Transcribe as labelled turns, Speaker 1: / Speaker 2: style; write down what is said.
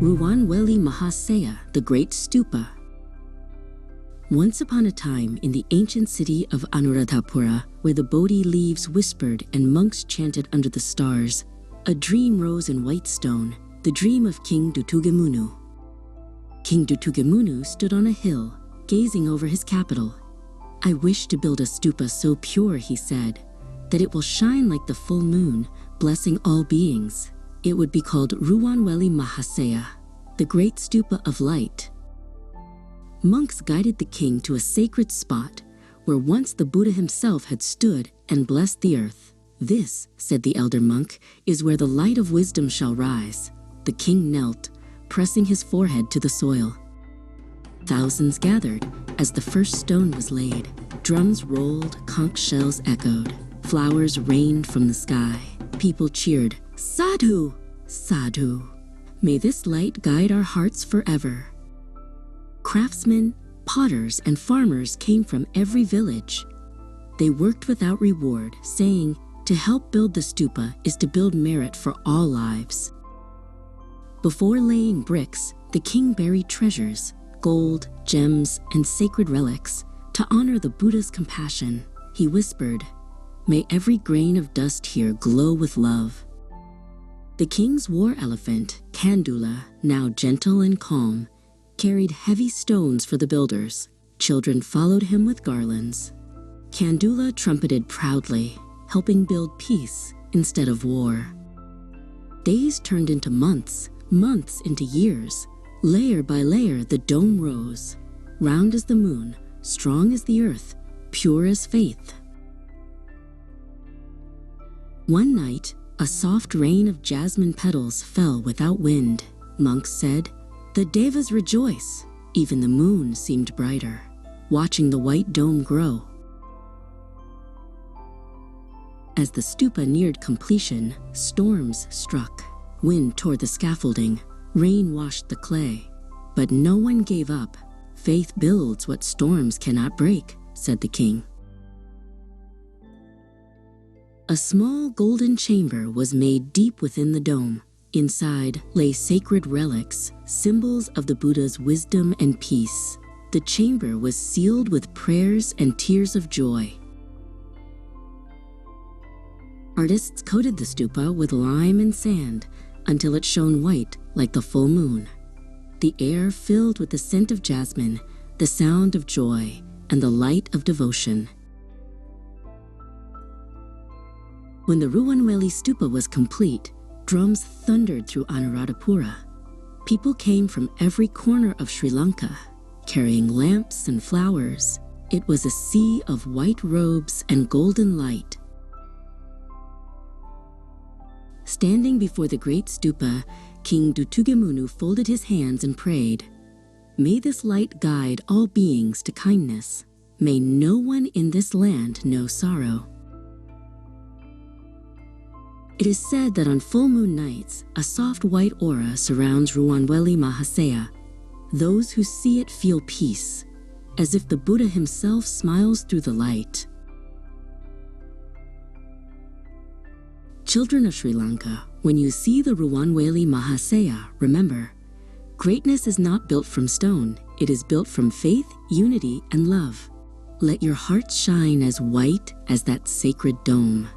Speaker 1: Ruwanweli Maha Seya, the Great Stupa. Once upon a time, in the ancient city of Anuradhapura, where the Bodhi leaves whispered and monks chanted under the stars, a dream rose in white stone, the dream of King Dutugemunu. King Dutugemunu stood on a hill, gazing over his capital. "I wish to build a stupa so pure," he said, "that it will shine like the full moon, blessing all beings. It would be called Ruwanweli Maha Seya, the Great Stupa of Light." Monks guided the king to a sacred spot where once the Buddha himself had stood and blessed the earth. "This," said the elder monk, "is where the light of wisdom shall rise." The king knelt, pressing his forehead to the soil. Thousands gathered as the first stone was laid. Drums rolled, conch shells echoed, flowers rained from the sky. People cheered, "Sadhu! Sadhu! May this light guide our hearts forever." Craftsmen, potters, and farmers came from every village. They worked without reward, saying, "To help build the stupa is to build merit for all lives." Before laying bricks, the king buried treasures, gold, gems, and sacred relics, to honor the Buddha's compassion. He whispered, "May every grain of dust here glow with love." The king's war elephant, Kandula, now gentle and calm, carried heavy stones for the builders. Children followed him with garlands. Kandula trumpeted proudly, helping build peace instead of war. Days turned into months, months into years. Layer by layer, the dome rose, round as the moon, strong as the earth, pure as faith. One night, a soft rain of jasmine petals fell without wind. Monks said, "The devas rejoice." Even the moon seemed brighter, watching the white dome grow. As the stupa neared completion, storms struck. Wind tore the scaffolding, rain washed the clay. But no one gave up. "Faith builds what storms cannot break," said the king. A small golden chamber was made deep within the dome. Inside lay sacred relics, symbols of the Buddha's wisdom and peace. The chamber was sealed with prayers and tears of joy. Artists coated the stupa with lime and sand until it shone white like the full moon. The air filled with the scent of jasmine, the sound of joy, and the light of devotion. When the Ruwanweli stupa was complete, drums thundered through Anuradhapura. People came from every corner of Sri Lanka, carrying lamps and flowers. It was a sea of white robes and golden light. Standing before the great stupa, King Dutugemunu folded his hands and prayed, "May this light guide all beings to kindness. May no one in this land know sorrow." It is said that on full moon nights, a soft white aura surrounds Ruwanweli Maha Seya. Those who see it feel peace, as if the Buddha himself smiles through the light. Children of Sri Lanka, when you see the Ruwanweli Maha Seya, remember, greatness is not built from stone. It is built from faith, unity, and love. Let your hearts shine as white as that sacred dome.